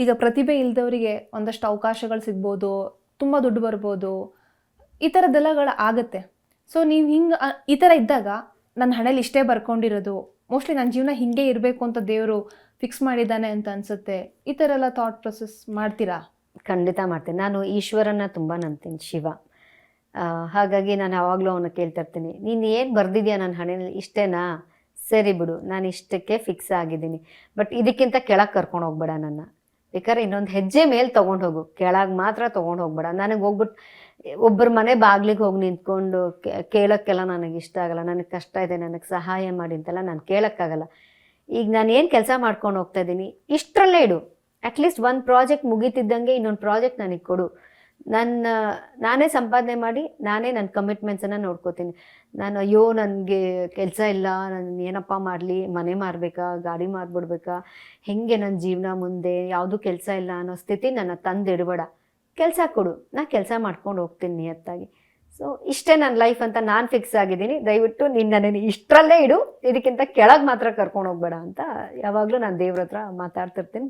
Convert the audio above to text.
ಈಗ ಪ್ರತಿಭೆ ಇಲ್ದವರಿಗೆ ಒಂದಷ್ಟು ಅವಕಾಶಗಳು ಸಿಗ್ಬೋದು, ತುಂಬ ದುಡ್ಡು ಬರ್ಬೋದು, ಈ ಥರದ್ದೆಲ್ಲಗಳು ಆಗತ್ತೆ. ಸೊ ನೀವು ಹಿಂಗೆ ಈ ಥರ ಇದ್ದಾಗ ನನ್ನ ಹಣೆಯಲ್ಲಿ ಇಷ್ಟೇ ಬರ್ಕೊಂಡಿರೋದು, ಮೋಸ್ಟ್ಲಿ ನನ್ನ ಜೀವನ ಹಿಂಗೆ ಇರಬೇಕು ಅಂತ ದೇವರು ಫಿಕ್ಸ್ ಮಾಡಿದ್ದಾನೆ ಅಂತ ಅನ್ಸುತ್ತೆ. ಈ ಥರ ಎಲ್ಲ ಥಾಟ್ ಪ್ರೊಸೆಸ್ ಮಾಡ್ತೀರಾ? ಖಂಡಿತ ಮಾಡ್ತೀನಿ. ನಾನು ಈಶ್ವರನ ತುಂಬ ನಂಬ್ತೀನಿ, ಶಿವ. ಹಾಗಾಗಿ ನಾನು ಯಾವಾಗಲೂ ಅವನ್ನ ಕೇಳ್ತಾ ಇರ್ತೀನಿ, ನೀನು ಏನು ಬರೆದಿದ್ಯಾ ನನ್ನ ಹಣೆಯಲ್ಲಿ ಇಷ್ಟೇನಾ, ಸರಿ ಬಿಡು, ನಾನು ಇಷ್ಟಕ್ಕೆ ಫಿಕ್ಸ್ ಆಗಿದ್ದೀನಿ. ಬಟ್ ಇದಕ್ಕಿಂತ ಕೆಳಗೆ ಕರ್ಕೊಂಡು ಹೋಗ್ಬೇಡ ನನ್ನ. ಬೇಕಾದ್ರೆ ಇನ್ನೊಂದು ಹೆಜ್ಜೆ ಮೇಲೆ ತೊಗೊಂಡು ಹೋಗು, ಕೆಳಗೆ ಮಾತ್ರ ತೊಗೊಂಡು ಹೋಗ್ಬೇಡ. ನನಗೆ ಹೋಗ್ಬಿಟ್ಟು ಒಬ್ಬರ ಮನೆ ಬಾಗಿಲಿಗೆ ಹೋಗಿ ನಿಂತ್ಕೊಂಡು ಕೇಳೋಕ್ಕೆಲ್ಲ ನನಗೆ ಇಷ್ಟ ಆಗಲ್ಲ. ನನಗೆ ಕಷ್ಟ ಇದೆ, ನನಗೆ ಸಹಾಯ ಮಾಡಿ ಅಂತೆಲ್ಲ ನಾನು ಕೇಳೋಕ್ಕಾಗಲ್ಲ. ಈಗ ನಾನು ಏನು ಕೆಲಸ ಮಾಡ್ಕೊಂಡು ಹೋಗ್ತಾ ಇದ್ದೀನಿ ಇಷ್ಟರಲ್ಲೇ ಇಡು. ಅಟ್ಲೀಸ್ಟ್ ಒಂದು ಪ್ರಾಜೆಕ್ಟ್ ಮುಗೀತಿದ್ದಂಗೆ ಇನ್ನೊಂದು ಪ್ರಾಜೆಕ್ಟ್ ನನಗೆ ಕೊಡು. ನಾನೇ ಸಂಪಾದನೆ ಮಾಡಿ ನಾನೇ ನನ್ನ ಕಮಿಟ್ಮೆಂಟ್ಸನ್ನು ನೋಡ್ಕೋತೀನಿ. ನಾನು ಅಯ್ಯೋ ನನಗೆ ಕೆಲಸ ಇಲ್ಲ, ನಾನು ಏನಪ್ಪ ಮಾಡಲಿ, ಮನೆ ಮಾರಬೇಕಾ, ಗಾಡಿ ಮಾರ್ಬಿಡ್ಬೇಕಾ, ಹೇಗೆ ನನ್ನ ಜೀವನ ಮುಂದೆ, ಯಾವುದೂ ಕೆಲಸ ಇಲ್ಲ ಅನ್ನೋ ಸ್ಥಿತಿ ನನ್ನ ತಂದಿಡಬೇಡ. ಕೆಲಸ ಕೊಡು, ನಾನು ಕೆಲಸ ಮಾಡ್ಕೊಂಡು ಹೋಗ್ತೀನಿ ನಿಯತ್ತಾಗಿ. ಸೊ ಇಷ್ಟೇ ನನ್ನ ಲೈಫ್ ಅಂತ ನಾನು ಫಿಕ್ಸ್ ಆಗಿದ್ದೀನಿ. ದಯವಿಟ್ಟು ನೀನು ನನ್ನನ್ನು ಇಷ್ಟರಲ್ಲೇ ಇಡು, ಇದಕ್ಕಿಂತ ಕೆಳಗೆ ಮಾತ್ರ ಕರ್ಕೊಂಡು ಹೋಗ್ಬೇಡ ಅಂತ ಯಾವಾಗಲೂ ನಾನು ದೇವ್ರ ಹತ್ರ ಮಾತಾಡ್ತಿರ್ತೀನಿ.